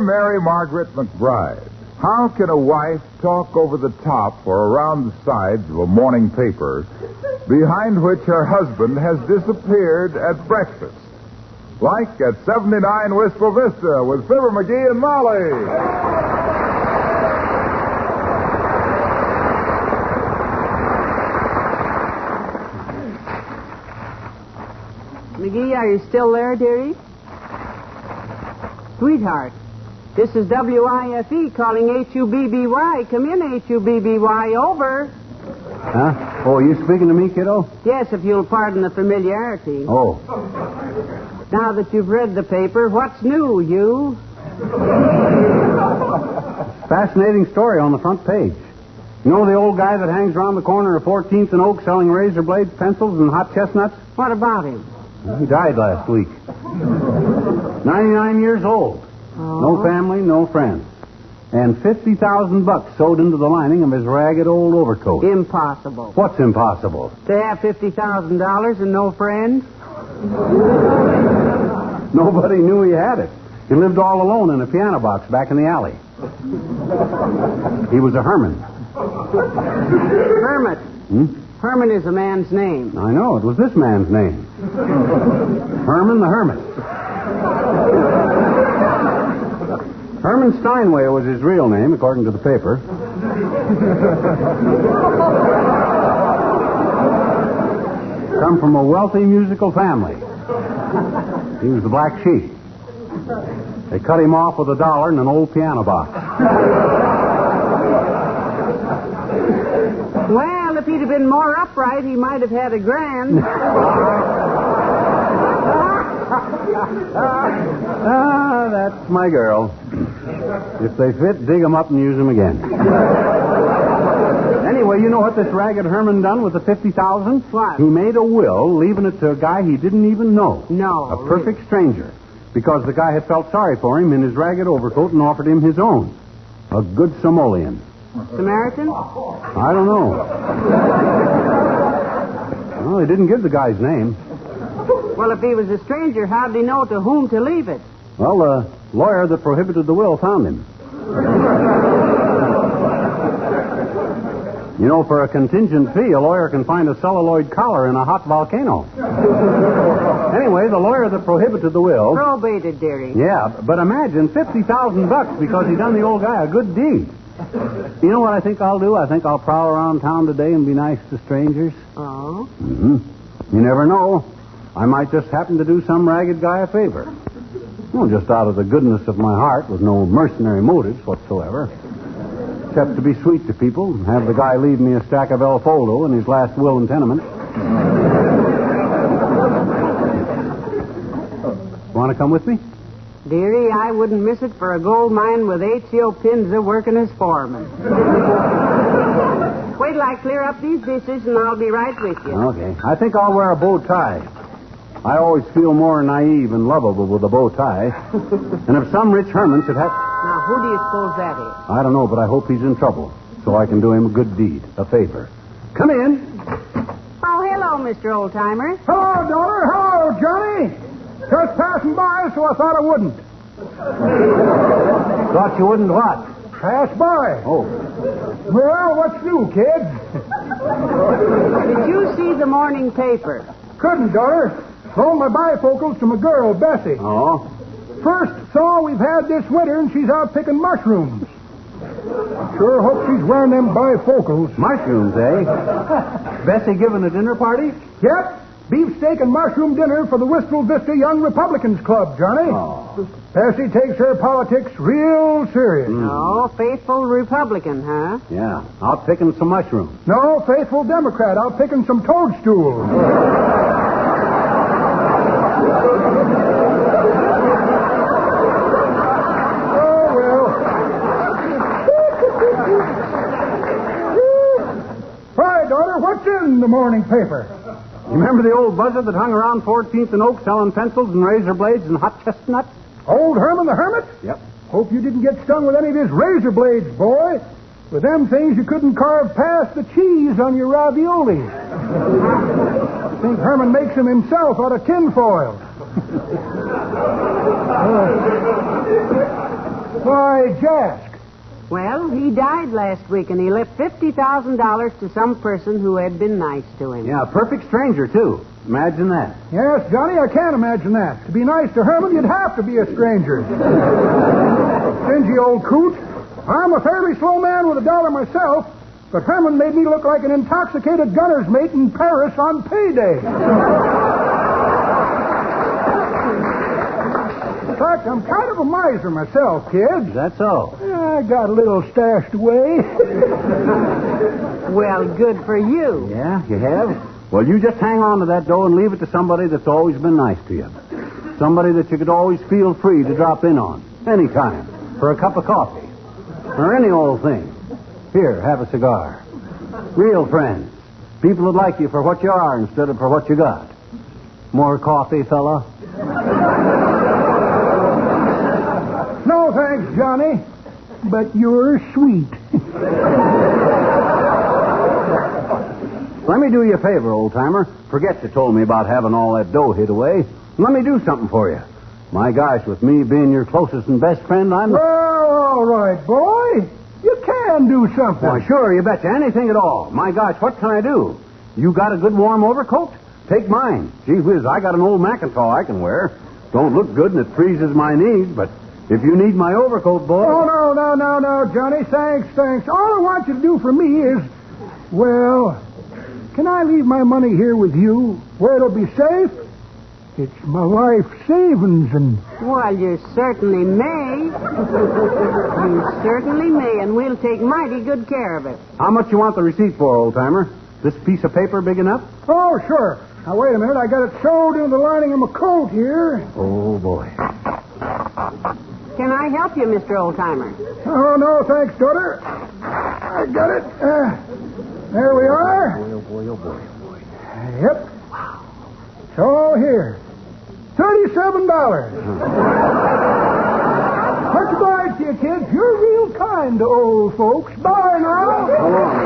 Mary Margaret McBride. How can a wife talk over the top or around the sides of a morning paper behind which her husband has disappeared at breakfast? Like at 79 Wistful Vista with Fibber McGee and Molly. McGee, are you still there, dearie? Sweetheart, this is WIFE calling HUBBY. Come in, HUBBY. Over. Huh? Oh, are you speaking to me, kiddo? Yes, if you'll pardon the familiarity. Oh. Now that you've read the paper, what's new, you? Fascinating story on the front page. You know the old guy that hangs around the corner of 14th and Oak selling razor blades, pencils, and hot chestnuts? What about him? He died last week. 99 years old. Oh. No family, no friends. And $50,000 sewed into the lining of his ragged old overcoat. Impossible. What's impossible? To have $50,000 and no friends? Nobody knew he had it. He lived all alone in a piano box back in the alley. He was a Herman. Hermit. Herman is a man's name. I know. It was this man's name. Herman the Hermit. Herman Steinway was his real name, according to the paper. Come from a wealthy musical family. He was the black sheep. They cut him off with $1 in an old piano box. Well, if he'd have been more upright, he might have had $1,000. That's my girl. If they fit, dig them up and use them again. Anyway, you know what this ragged Herman done with the $50,000? What? He made a will, leaving it to a guy he didn't even know. No. A perfect stranger. Because the guy had felt sorry for him in his ragged overcoat and offered him his own. A good Somalian. Samaritan? I don't know. Well, he didn't give the guy's name. Well, if he was a stranger, how'd he know to whom to leave it? Well, the lawyer that prohibited the will found him. You know, for a contingent fee, a lawyer can find a celluloid collar in a hot volcano. Anyway, the lawyer that prohibited the will... Probated, dearie. Yeah, but imagine $50,000 because he done the old guy a good deed. You know what I think I'll do? I think I'll prowl around town today and be nice to strangers. Oh? Mm-hmm. You never know. I might just happen to do some ragged guy a favor. Well, just out of the goodness of my heart with no mercenary motives whatsoever. Except to be sweet to people and have the guy leave me a stack of El Foldo in his last will and tenement. Want to come with me? Dearie, I wouldn't miss it for a gold mine with H.O. Pinza working as foreman. Wait till I clear up these dishes and I'll be right with you. Okay. I think I'll wear a bow tie. I always feel more naive and lovable with a bow tie. And if some rich Herman should have... Now, who do you suppose that is? I don't know, but I hope he's in trouble so I can do him a good deed, a favor. Come in. Oh, hello, Mr. Oldtimer. Hello, daughter. Hello, Johnny. Just passing by, so I thought I wouldn't. Thought you wouldn't what? Pass by. Oh. Well, what's new, kids? Did you see the morning paper? Couldn't, daughter. Loaned my bifocals to my girl, Bessie. Oh? First saw we've had this winter, and she's out picking mushrooms. Sure hope she's wearing them bifocals. Mushrooms, eh? Bessie giving a dinner party? Yep. Beefsteak and mushroom dinner for the Wistful Vista Young Republicans Club, Johnny. Oh. Bessie takes her politics real serious. Oh, faithful Republican, huh? Yeah. Out picking some mushrooms. No, faithful Democrat, out picking some toadstools. Oh, well. Hi, daughter, what's in the morning paper? You remember the old buzzard that hung around 14th and Oak selling pencils and razor blades and hot chestnuts? Old Herman the Hermit? Yep. Hope you didn't get stung with any of his razor blades, boy. With them things, you couldn't carve past the cheese on your ravioli. I think Herman makes them himself out of tinfoil. Why, Jask. Well, he died last week, and he left $50,000 to some person who had been nice to him. Yeah, a perfect stranger, too. Imagine that. Yes, Johnny, I can't imagine that. To be nice to Herman, you'd have to be a stranger. Stingy old coot. I'm a fairly slow man with $1 myself, but Herman made me look like an intoxicated gunner's mate in Paris on payday. In fact, I'm kind of a miser myself, kids. Is that so? I got a little stashed away. Well, good for you. Yeah, you have? Well, you just hang on to that dough and leave it to somebody that's always been nice to you. Somebody that you could always feel free to drop in on. Anytime. For a cup of coffee. Or any old thing. Here, have a cigar. Real friends. People that like you for what you are instead of for what you got. More coffee, fella? No, thanks, Johnny. But you're sweet. Let me do you a favor, old-timer. Forget you told me about having all that dough hid away. Let me do something for you. My gosh, with me being your closest and best friend, I'm... Well, all right, boy. You can do something. Why, sure, you betcha. Anything at all. My gosh, what can I do? You got a good warm overcoat? Take mine. Gee whiz, I got an old Macintosh I can wear. Don't look good and it freezes my knees, but if you need my overcoat, boy... Oh, no, Johnny. Thanks. All I want you to do for me is, well, can I leave my money here with you where it'll be safe? It's my life's savings and... Well, you certainly may. You certainly may, and we'll take mighty good care of it. How much you want the receipt for, old-timer? This piece of paper big enough? Oh, sure. Now, wait a minute. I got it sewed into the lining of my coat here. Oh, boy. Can I help you, Mr. Oldtimer? Oh, no, thanks, daughter. I got it. There we are. Oh, boy. Yep. It's all here. $37. Much obliged to you, kids. You're real kind to old folks. Bye now. So long.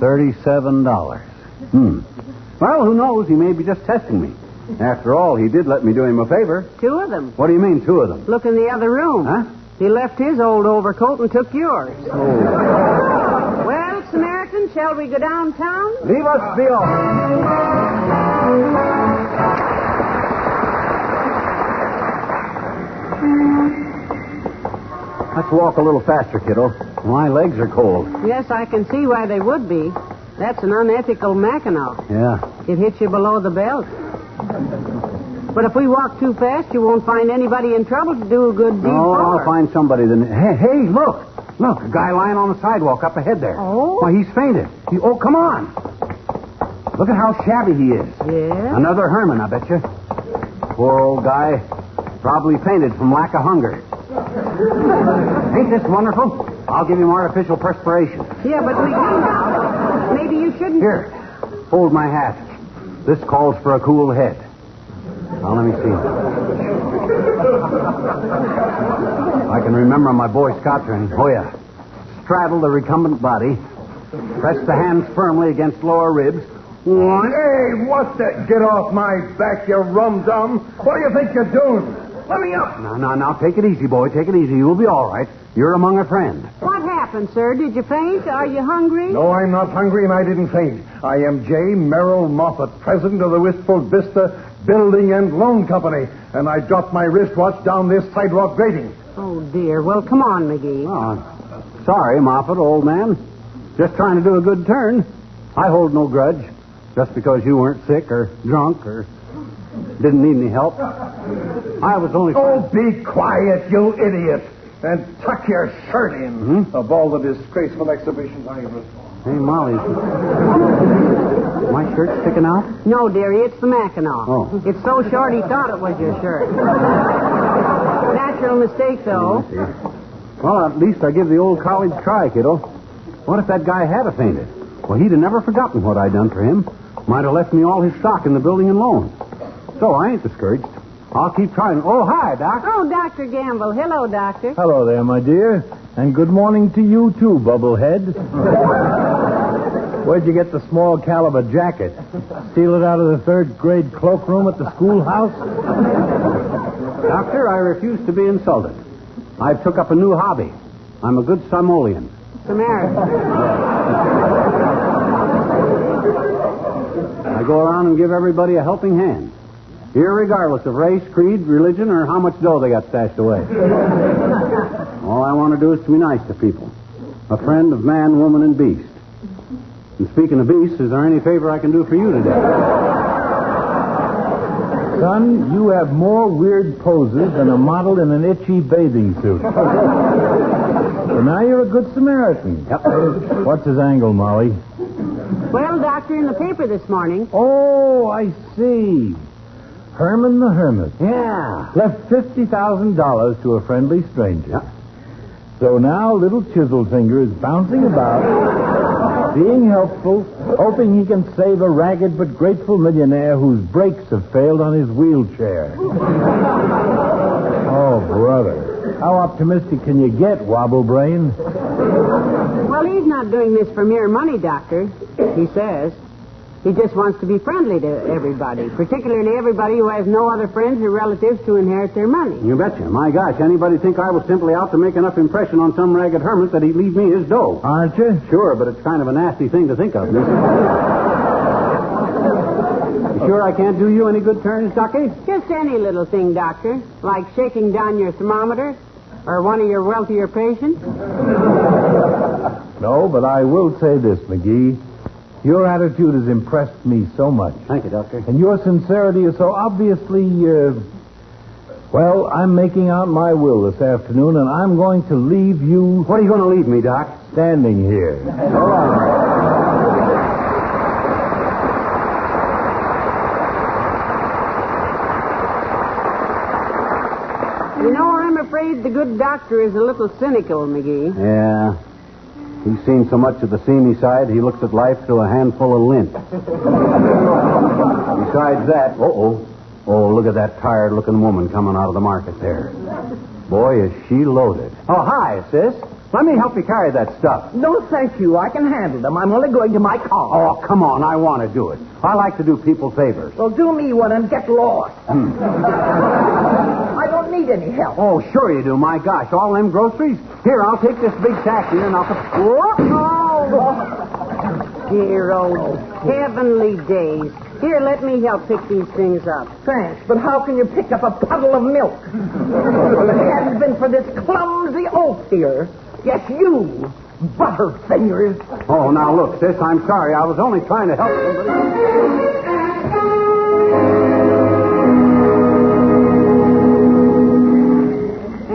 $37. Well, who knows? He may be just testing me. After all, he did let me do him a favor. 2 of them. What do you mean, 2 of them? Look in the other room. Huh? He left his old overcoat and took yours. Oh. Well, Samaritan, shall we go downtown? Leave us be off. Let's walk a little faster, kiddo. My legs are cold. Yes, I can see why they would be. That's an unethical Mackinac. Yeah. It hits you below the belt. But if we walk too fast, you won't find anybody in trouble to do a good deed Oh, for. I'll find somebody then. Hey, look. Look, a guy lying on the sidewalk up ahead there. Oh? Why, he's fainted. Oh, come on. Look at how shabby he is. Yeah? Another Herman, I bet you. Poor old guy. Probably fainted from lack of hunger. Ain't this wonderful? I'll give him artificial perspiration. Yeah, but McGee now. Maybe you shouldn't... Here, hold my hat. This calls for a cool head. Now, let me see. I can remember my Boy Scout training. Oh, yeah. Straddle the recumbent body. Press the hands firmly against lower ribs. One. Hey, what's that? Get off my back, you rum-dum. What do you think you're doing? Let me up. Now, take it easy, boy. Take it easy. You'll be all right. You're among a friend. What happened, sir? Did you faint? Are you hungry? No, I'm not hungry, and I didn't faint. I am J. Merrill Moffat, president of the Wistful Vista Building and Loan Company, and I dropped my wristwatch down this sidewalk grating. Oh, dear. Well, come on, McGee. Oh, sorry, Moffat, old man. Just trying to do a good turn. I hold no grudge. Just because you weren't sick or drunk or didn't need any help. I was only... Oh, be quiet, you idiot, and tuck your shirt in. Of all the disgraceful exhibitions I ever saw. Hey, Molly. My shirt sticking out? No, dearie, it's the Mackinac. Oh. It's so short he thought it was your shirt. Natural mistake, though. Well, at least I give the old college try, kiddo. What if that guy had fainted? Well, he'd have never forgotten what I'd done for him. Might have left me all his stock in the building and loan. So I ain't discouraged. I'll keep trying. Oh, hi, Doc. Oh, Dr. Gamble. Hello, Doctor. Hello there, my dear. And good morning to you, too, Bubblehead. Where'd you get the small caliber jacket? Steal it out of the third grade cloakroom at the schoolhouse? Doctor, I refuse to be insulted. I've took up a new hobby. I'm a good Samolean. Samaritan. I go around and give everybody a helping hand, irregardless of race, creed, religion, or how much dough they got stashed away. All I want to do is to be nice to people. A friend of man, woman, and beast. And speaking of beasts, is there any favor I can do for you today? Son, you have more weird poses than a model in an itchy bathing suit. So now you're a good Samaritan. Yep. What's his angle, Molly? Well, Doctor, in the paper this morning. Oh, I see. Herman the Hermit. Yeah. Left $50,000 to a friendly stranger. Yep. So now little Chiselfinger is bouncing about, being helpful, hoping he can save a ragged but grateful millionaire whose brakes have failed on his wheelchair. Oh, brother. How optimistic can you get, Wobble Brain? Well, he's not doing this for mere money, Doctor. He says. He just wants to be friendly to everybody, particularly everybody who has no other friends or relatives to inherit their money. You betcha. My gosh, anybody think I was simply out to make enough impression on some ragged hermit that he'd leave me his dough? Aren't you? Sure, but it's kind of a nasty thing to think of, mister. You sure I can't do you any good turns, Ducky? Just any little thing, Doctor, like shaking down your thermometer or one of your wealthier patients. No, but I will say this, McGee. Your attitude has impressed me so much. Thank you, Doctor. And your sincerity is so obviously, well, I'm making out my will this afternoon, and I'm going to leave you... What are you going to leave me, Doc? Standing here. Hold on. You know, I'm afraid the good doctor is a little cynical, McGee. Yeah. He's seen so much of the seamy side, he looks at life through a handful of lint. Besides that, oh, look at that tired-looking woman coming out of the market there. Boy, is she loaded. Oh, hi, sis. Let me help you carry that stuff. No, thank you. I can handle them. I'm only going to my car. Oh, come on. I want to do it. I like to do people favors. Well, do me one and get lost. I don't need any help. Oh, sure you do. My gosh, all them groceries? Here, I'll take this big sack here and I'll put... Dear old heavenly days. Here, let me help pick these things up. Thanks, but how can you pick up a puddle of milk? If it hadn't been for this clumsy oaf here. Yes, you, butterfingers. Oh, now look, sis, I'm sorry. I was only trying to help somebody.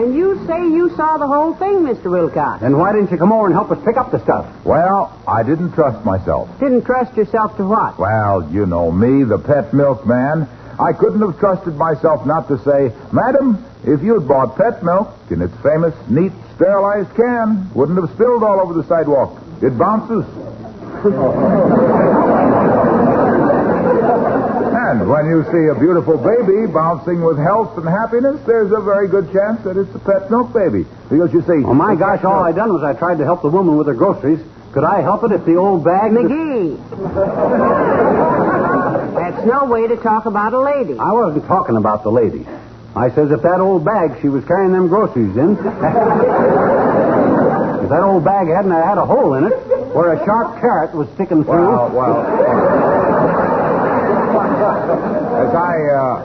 And you say you saw the whole thing, Mr. Wilcox. Then why didn't you come over and help us pick up the stuff? Well, I didn't trust myself. Didn't trust yourself to what? Well, you know me, the pet milkman. I couldn't have trusted myself not to say, Madam, if you had bought pet milk in its famous, neat, sterilized can, wouldn't have spilled all over the sidewalk. It bounces. And when you see a beautiful baby bouncing with health and happiness, there's a very good chance that it's a pet milk baby. Because you see... Oh, my gosh, all I done was I tried to help the woman with her groceries. Could I help it if the old bag... McGee! That's no way to talk about a lady. I wasn't talking about the lady. I says if that old bag she was carrying them groceries in... if that old bag hadn't had a hole in it where a sharp carrot was sticking through...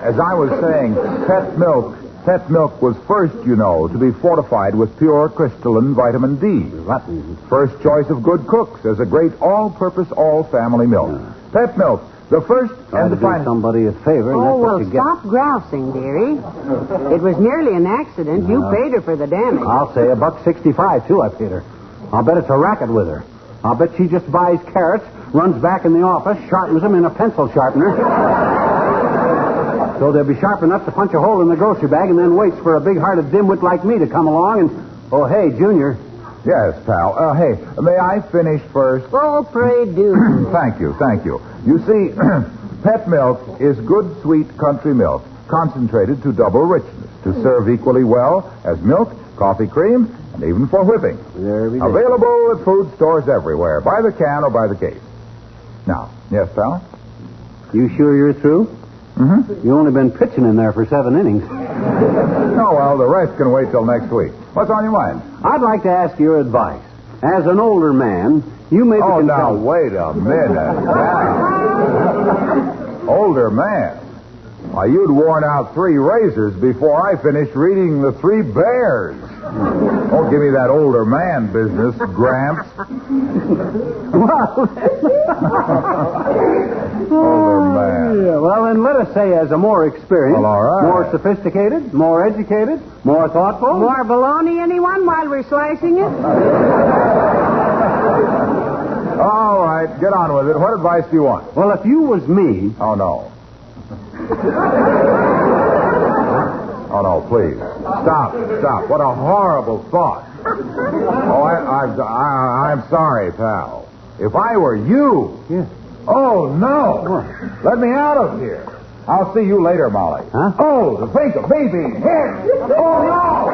As I was saying, pet milk was first, you know, to be fortified with pure crystalline vitamin D. First choice of good cooks as a great all-purpose, all-family milk. Yeah. Pet milk, the first and the to do final. somebody a favor. And Oh, that's well, what you get. stop grousing, dearie. It was merely an accident. You paid her for the damage. I'll say $1.65 too. I paid her. I'll bet it's a racket with her. I'll bet she just buys carrots, runs back in the office, sharpens them in a pencil sharpener. So they'll be sharp enough to punch a hole in the grocery bag and then waits for a big-hearted dimwit like me to come along and... Oh, hey, Junior. Yes, pal. Hey, may I finish first? Oh, pray do. Thank you. You see, pet milk is good, sweet country milk, concentrated to double richness, to serve equally well as milk, coffee cream, and even for whipping. There we go. Available at food stores everywhere, by the can or by the case. Now, yes, pal? You sure you're through? Mm-hmm. You only been pitching in there for 7 innings. Oh, well, the rest can wait till next week. What's on your mind? I'd like to ask your advice. As an older man, you maybe Oh, can now, tell... wait a minute. Now. Older man. Why, you'd worn out 3 razors before I finished reading The 3 Bears. Don't give me that older man business, Gramps. Older man. Yeah, well, then let us say as a more experienced, Well, all right. more sophisticated, more educated, more thoughtful. More baloney, anyone, while we're slicing it? All right, get on with it. What advice do you want? Well, if you was me... Oh, no. Oh, no, please. Stop. What a horrible thought. Oh, I'm sorry, pal. If I were you... Yeah. Oh, no. Let me out of here. I'll see you later, Molly. Huh? Oh, to think of me being hit. Oh, no.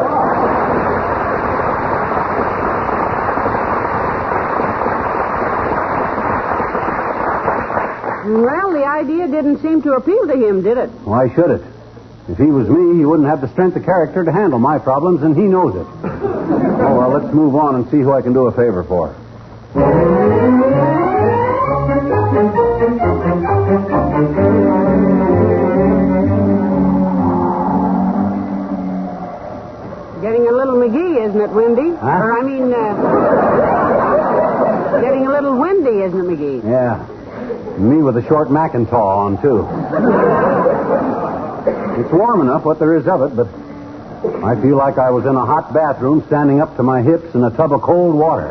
Well, the idea didn't seem to appeal to him, did it? Why should it? If he was me, he wouldn't have the strength of character to handle my problems, and he knows it. Oh, well, let's move on and see who I can do a favor for. Getting a little McGee, isn't it, Windy? Huh? Or, getting a little windy, isn't it, McGee? Yeah. Me with a short Macintosh on, too. It's warm enough, what there is of it, but I feel like I was in a hot bathroom standing up to my hips in a tub of cold water.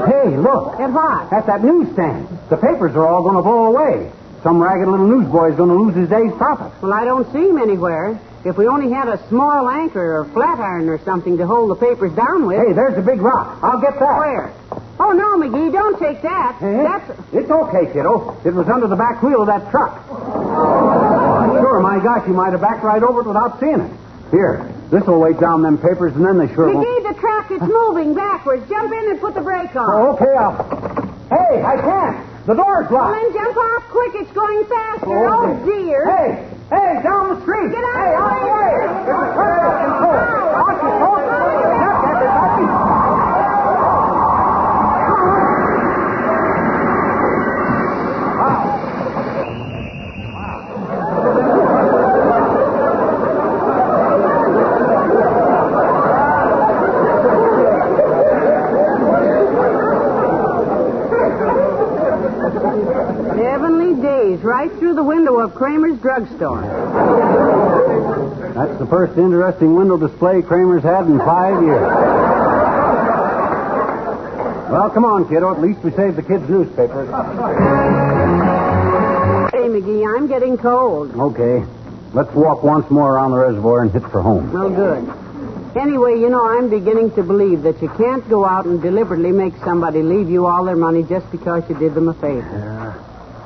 Hey, look. At what? At that newsstand. The papers are all going to blow away. Some ragged little newsboy's going to lose his day's profit. Well, I don't see him anywhere. If we only had a small anchor or flat iron or something to hold the papers down with. Hey, there's a big rock. I'll get that. Where? Oh, no, McGee, don't take that. Eh? That's... It's okay, kiddo. It was under the back wheel of that truck. Sure, my gosh, you might have backed right over it without seeing it. Here, this will weight down them papers, and then they sure won't... McGee, the truck, it's moving backwards. Jump in and put the brake on. Oh, okay, Hey, I can't. The door's Well, locked. then jump off quick. It's going faster. Okay. Oh, dear. Hey, down the street. Get out Hey, of the out of the way. way. It's a turn of control. Out you go. Look, everybody. Heavenly days, right through the window of Kramer's drugstore. That's the first interesting window display Kramer's had in 5 years. Well, come on, kiddo. At least we saved the kids' newspapers. Hey, McGee, I'm getting cold. Okay. Let's walk once more around the reservoir and hit for home. Well, good. Anyway, you know, I'm beginning to believe that you can't go out and deliberately make somebody leave you all their money just because you did them a favor.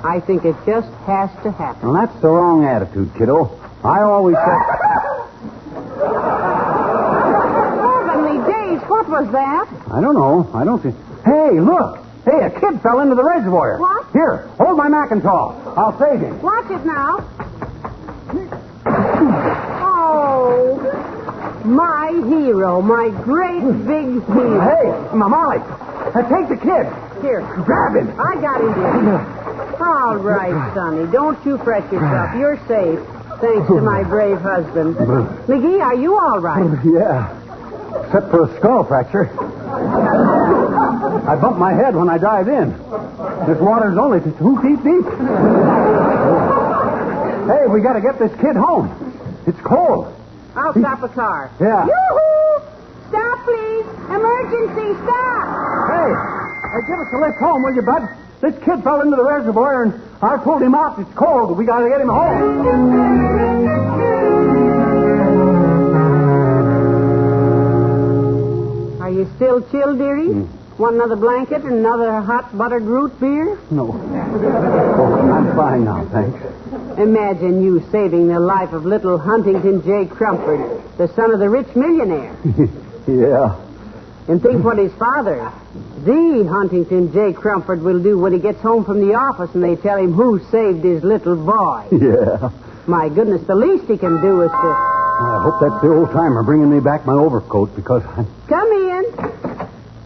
I think it just has to happen. Well, that's the wrong attitude, kiddo. I always said... Heavenly days, what was that? I don't know. I don't see... Hey, look! Hey, a kid fell into the reservoir. What? Here, hold my Macintosh. I'll save him. Watch it now. Oh, my hero, my great big hero. Hey, Molly, take the kid. Here, Grab him. I got him, dear. All right, Sonny, don't you fret yourself. You're safe, thanks to my brave husband. McGee, are you all right? Yeah, except for a skull fracture. I bumped my head when I dived in. This water's only 2 feet deep. Hey, we got to get this kid home. It's cold. I'll stop a car. Yeah. Yoo-hoo! Stop, please. Emergency, stop. Hey, give us a lift home, will you, bud? This kid fell into the reservoir, and I pulled him out. It's cold. We got to get him home. Are you still chilled, dearie? Want another blanket and another hot buttered root beer? No. Oh, I'm fine now, thanks. Imagine you saving the life of little Huntington J. Crumford, the son of the rich millionaire. Yeah. And think what his father, the Huntington J. Crumford, will do when he gets home from the office and they tell him who saved his little boy. Yeah. My goodness, the least he can do is to... I hope that's the old timer bringing me back my overcoat because I... Come in.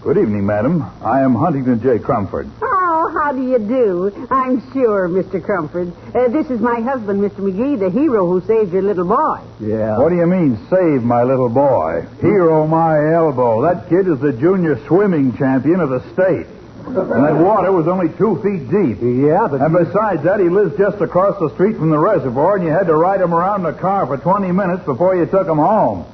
Good evening, madam. I am Huntington J. Crumford. Oh, how do you do? I'm sure, Mr. Crumford. This is my husband, Mr. McGee, the hero who saved your little boy. Yeah. What do you mean, save my little boy? Hero my elbow. That kid is the junior swimming champion of the state. And that water was only 2 feet deep. Yeah, but... And besides that, he lives just across the street from the reservoir, and you had to ride him around in the car for 20 minutes before you took him home.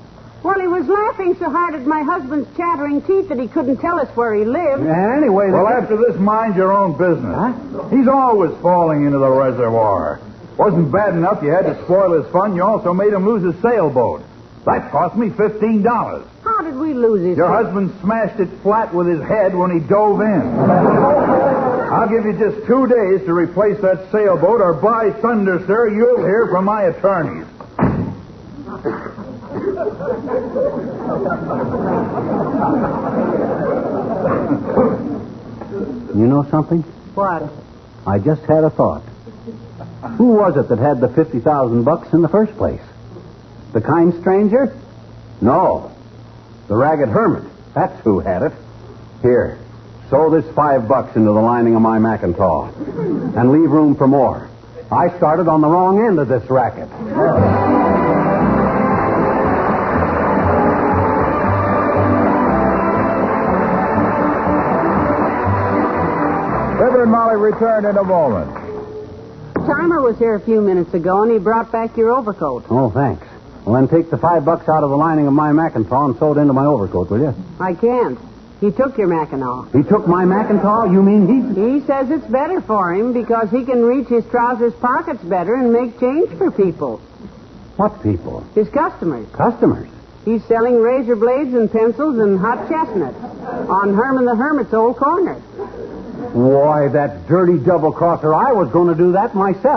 Well, he was laughing so hard at my husband's chattering teeth that he couldn't tell us where he lived. Anyway... Well, after this, mind your own business. Huh? He's always falling into the reservoir. Wasn't bad enough you had to spoil his fun, you also made him lose his sailboat. That cost me $15. How did we lose his... Your husband smashed it flat with his head when he dove in. I'll give you just 2 days to replace that sailboat, or by thunder, sir, you'll hear from my attorneys. You know something? What? I just had a thought. Who was it that had the $50,000 in the first place? The kind stranger? No. The ragged hermit. That's who had it. Here, sew this $5 into the lining of my Macintosh and leave room for more. I started on the wrong end of this racket. Fibber and Molly return in a moment. Timer was here a few minutes ago, and he brought back your overcoat. Oh, thanks. Well, then take the $5 out of the lining of my Macintosh and sew it into my overcoat, will you? I can't. He took your Mackinaw. He took my Macintosh? You mean He says it's better for him because he can reach his trousers pockets better and make change for people. What people? His customers. Customers. He's selling razor blades and pencils and hot chestnuts on Herman the Hermit's old corner. Why, that dirty double-crosser, I was going to do that myself.